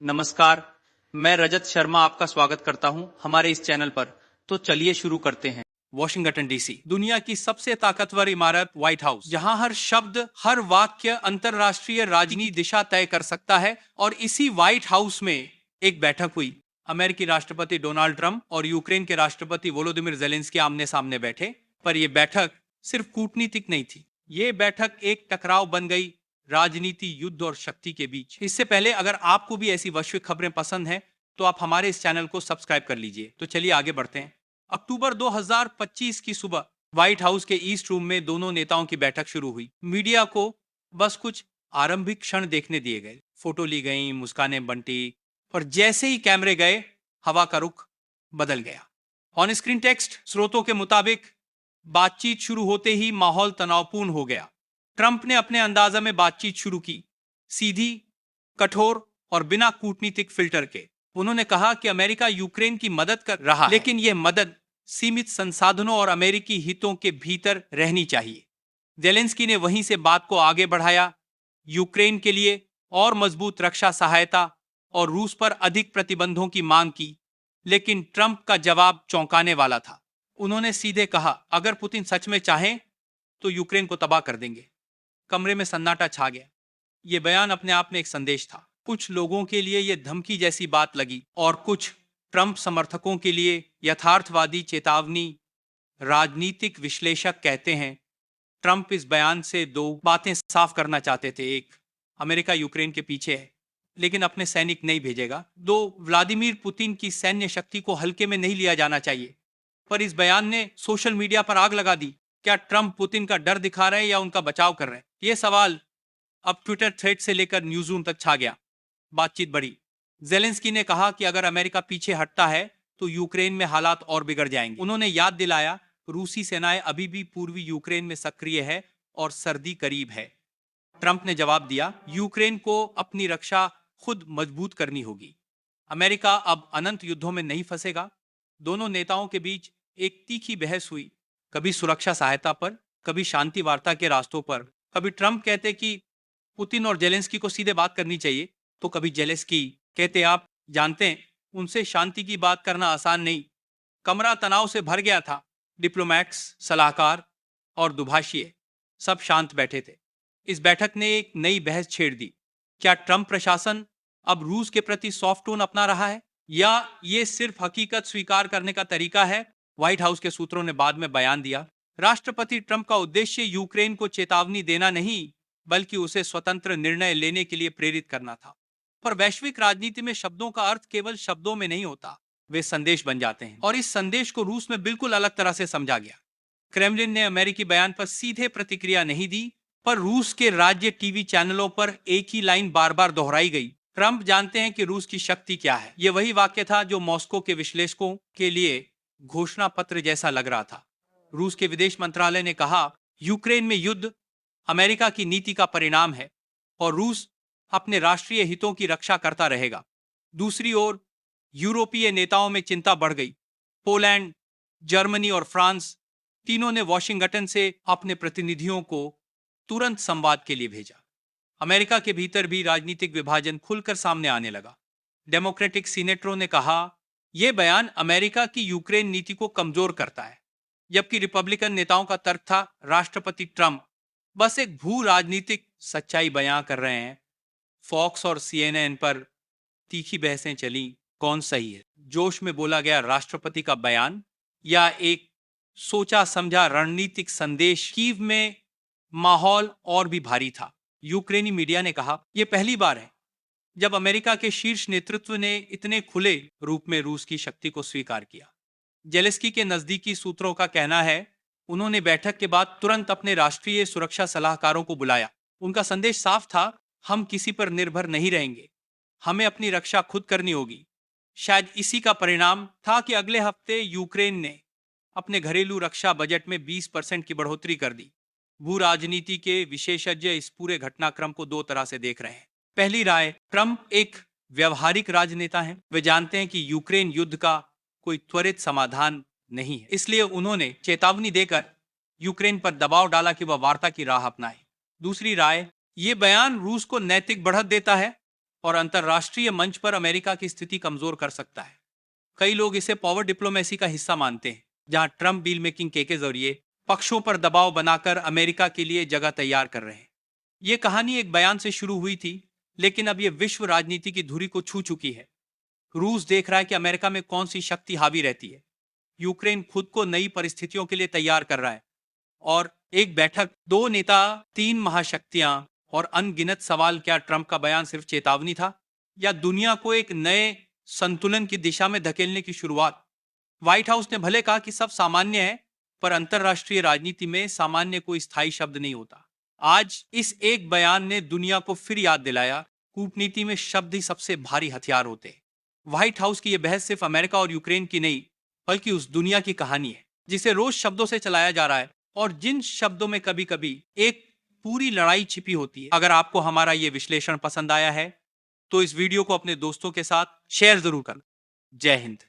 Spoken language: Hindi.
नमस्कार, मैं रजत शर्मा आपका स्वागत करता हूं हमारे इस चैनल पर। तो चलिए शुरू करते हैं। वॉशिंगटन डीसी, दुनिया की सबसे ताकतवर इमारत व्हाइट हाउस, जहां हर शब्द, हर वाक्य अंतरराष्ट्रीय राजनीति दिशा तय कर सकता है। और इसी व्हाइट हाउस में एक बैठक हुई। अमेरिकी राष्ट्रपति डोनाल्ड ट्रंप और यूक्रेन के राष्ट्रपति वोलोदिमिर जेलेंस्की आमने सामने बैठे। पर यह बैठक सिर्फ कूटनीतिक नहीं थी, ये बैठक एक टकराव बन गई, राजनीति, युद्ध और शक्ति के बीच। इससे पहले अगर आपको भी ऐसी वैश्विक खबरें पसंद हैं तो आप हमारे इस चैनल को सब्सक्राइब कर लीजिए। तो चलिए आगे बढ़ते हैं। अक्टूबर 2025 की सुबह व्हाइट हाउस के ईस्ट रूम में दोनों नेताओं की बैठक शुरू हुई। मीडिया को बस कुछ आरंभिक क्षण देखने दिए गए, फोटो ली गई, मुस्कानें बंटी, और जैसे ही कैमरे गए हवा का रुख बदल गया। ऑन स्क्रीन टेक्स्ट स्रोतों के मुताबिक बातचीत शुरू होते ही माहौल तनावपूर्ण हो गया। ट्रंप ने अपने अंदाजा में बातचीत शुरू की, सीधी, कठोर और बिना कूटनीतिक फिल्टर के। उन्होंने कहा कि अमेरिका यूक्रेन की मदद कर रहा है, लेकिन यह मदद सीमित संसाधनों और अमेरिकी हितों के भीतर रहनी चाहिए। जेलेंस्की ने वहीं से बात को आगे बढ़ाया, यूक्रेन के लिए और मजबूत रक्षा सहायता और रूस पर अधिक प्रतिबंधों की मांग की। लेकिन ट्रंप का जवाब चौंकाने वाला था। उन्होंने सीधे कहा, अगर पुतिन सच में चाहें तो यूक्रेन को तबाह कर देंगे। कमरे में सन्नाटा छा गया। यह बयान अपने आप में एक संदेश था। कुछ लोगों के लिए यह धमकी जैसी बात लगी और कुछ ट्रंप समर्थकों के लिए यथार्थवादी चेतावनी। राजनीतिक विश्लेषक कहते हैं ट्रंप इस बयान से दो बातें साफ करना चाहते थे। एक, अमेरिका यूक्रेन के पीछे है लेकिन अपने सैनिक नहीं भेजेगा। दो, व्लादिमीर पुतिन की सैन्य शक्ति को हल्के में नहीं लिया जाना चाहिए। पर इस बयान ने सोशल मीडिया पर आग लगा दी। क्या ट्रंप पुतिन का डर दिखा रहे हैं या उनका बचाव कर रहे हैं? यह सवाल अब ट्विटर थ्रेड से लेकर न्यूज़रूम तक छा गया। बातचीत बढ़ी। जेलेंस्की ने कहा कि अगर अमेरिका पीछे हटता है तो यूक्रेन में हालात और बिगड़ जाएंगे। उन्होंने याद दिलाया, रूसी सेनाएं अभी भी पूर्वी यूक्रेन में सक्रिय है और सर्दी करीब है। ट्रंप ने जवाब दिया, यूक्रेन को अपनी रक्षा खुद मजबूत करनी होगी। अमेरिका अब अनंत युद्धों में नहीं फंसेगा। दोनों नेताओं के बीच एक तीखी बहस हुई, कभी सुरक्षा सहायता पर, कभी शांति वार्ता के रास्तों पर। कभी ट्रंप कहते कि पुतिन और जेलेंस्की को सीधे बात करनी चाहिए, तो कभी जेलेंस्की कहते, आप जानते हैं उनसे शांति की बात करना आसान नहीं। कमरा तनाव से भर गया था। डिप्लोमैट्स, सलाहकार और दुभाषिए सब शांत बैठे थे। इस बैठक ने एक नई बहस छेड़ दी। क्या ट्रंप प्रशासन अब रूस के प्रति सॉफ्ट टोन अपना रहा है या ये सिर्फ हकीकत स्वीकार करने का तरीका है? व्हाइट हाउस के सूत्रों ने बाद में बयान दिया, राष्ट्रपति ट्रंप का उद्देश्य यूक्रेन को चेतावनी देना नहीं बल्कि उसे स्वतंत्र निर्णय लेने के लिए प्रेरित करना था। पर वैश्विक राजनीति में शब्दों का अर्थ केवल शब्दों में नहीं होता, वे संदेश बन जाते हैं। और इस संदेश को रूस में बिल्कुल अलग तरह से समझा गया। क्रेमलिन ने अमेरिकी बयान पर सीधे प्रतिक्रिया नहीं दी, पर रूस के राज्य टीवी चैनलों पर एक ही लाइन बार बार दोहराई गई, ट्रंप जानते हैं कि रूस की शक्ति क्या है। यह वही वाक्य था जो मॉस्को के विश्लेषकों के लिए घोषणा पत्र जैसा लग रहा था। रूस के विदेश मंत्रालय ने कहा, यूक्रेन में युद्ध अमेरिका की नीति का परिणाम है और रूस अपने राष्ट्रीय हितों की रक्षा करता रहेगा। दूसरी ओर यूरोपीय नेताओं में चिंता बढ़ गई। पोलैंड, जर्मनी और फ्रांस तीनों ने वॉशिंगटन से अपने प्रतिनिधियों को तुरंत संवाद के लिए भेजा। अमेरिका के भीतर भी राजनीतिक विभाजन खुलकर सामने आने लगा। डेमोक्रेटिक सीनेटरों ने कहा, यह बयान अमेरिका की यूक्रेन नीति को कमजोर करता है, जबकि रिपब्लिकन नेताओं का तर्क था, राष्ट्रपति ट्रंप बस एक भू राजनीतिक सच्चाई बयां कर रहे हैं। फॉक्स और सीएनएन पर तीखी बहसें चली, कौन सही है? जोश में बोला गया राष्ट्रपति का बयान या एक सोचा समझा रणनीतिक संदेश? कीव में माहौल और भी भारी था। यूक्रेनी मीडिया ने कहा, यह पहली बार है जब अमेरिका के शीर्ष नेतृत्व ने इतने खुले रूप में रूस की शक्ति को स्वीकार किया। जेलेंस्की के नजदीकी सूत्रों का कहना है, उन्होंने बैठक के बाद तुरंत अपने राष्ट्रीय सुरक्षा सलाहकारों को बुलाया। उनका संदेश साफ था, हम किसी पर निर्भर नहीं रहेंगे, हमें अपनी रक्षा खुद करनी होगी। शायद इसी का परिणाम था कि अगले हफ्ते यूक्रेन ने अपने घरेलू रक्षा बजट में 20% की बढ़ोतरी कर दी। भू राजनीति के विशेषज्ञ इस पूरे घटनाक्रम को दो तरह से देख रहे हैं। पहली राय, ट्रंप एक व्यवहारिक राजनेता हैं। वे जानते हैं कि यूक्रेन युद्ध का कोई त्वरित समाधान नहीं है, इसलिए उन्होंने चेतावनी देकर यूक्रेन पर दबाव डाला कि वह वार्ता की राह अपनाए। दूसरी राय, ये बयान रूस को नैतिक बढ़त देता है। और अंतर्राष्ट्रीय मंच पर अमेरिका की स्थिति कमजोर कर सकता है। कई लोग इसे पावर डिप्लोमेसी का हिस्सा मानते हैं, जहां ट्रंप डील मेकिंग के जरिए पक्षों पर दबाव बनाकर अमेरिका के लिए जगह तैयार कर रहे हैं। ये कहानी एक बयान से शुरू हुई थी, लेकिन अब ये विश्व राजनीति की धुरी को छू चुकी है। रूस देख रहा है कि अमेरिका में कौन सी शक्ति हावी रहती है। यूक्रेन खुद को नई परिस्थितियों के लिए तैयार कर रहा है। और एक बैठक, दो नेता, तीन महाशक्तियां और अनगिनत सवाल। क्या ट्रंप का बयान सिर्फ चेतावनी था या दुनिया को एक नए संतुलन की दिशा में धकेलने की शुरुआत? व्हाइट हाउस ने भले कहा कि सब सामान्य है, पर अंतरराष्ट्रीय राजनीति में सामान्य कोई स्थायी शब्द नहीं होता। आज इस एक बयान ने दुनिया को फिर याद दिलाया, कूटनीति में शब्द ही सबसे भारी हथियार होते हैं। व्हाइट हाउस की यह बहस सिर्फ अमेरिका और यूक्रेन की नहीं, बल्कि उस दुनिया की कहानी है जिसे रोज शब्दों से चलाया जा रहा है और जिन शब्दों में कभी कभी एक पूरी लड़ाई छिपी होती है। अगर आपको हमारा ये विश्लेषण पसंद आया है तो इस वीडियो को अपने दोस्तों के साथ शेयर जरूर करना। जय हिंद।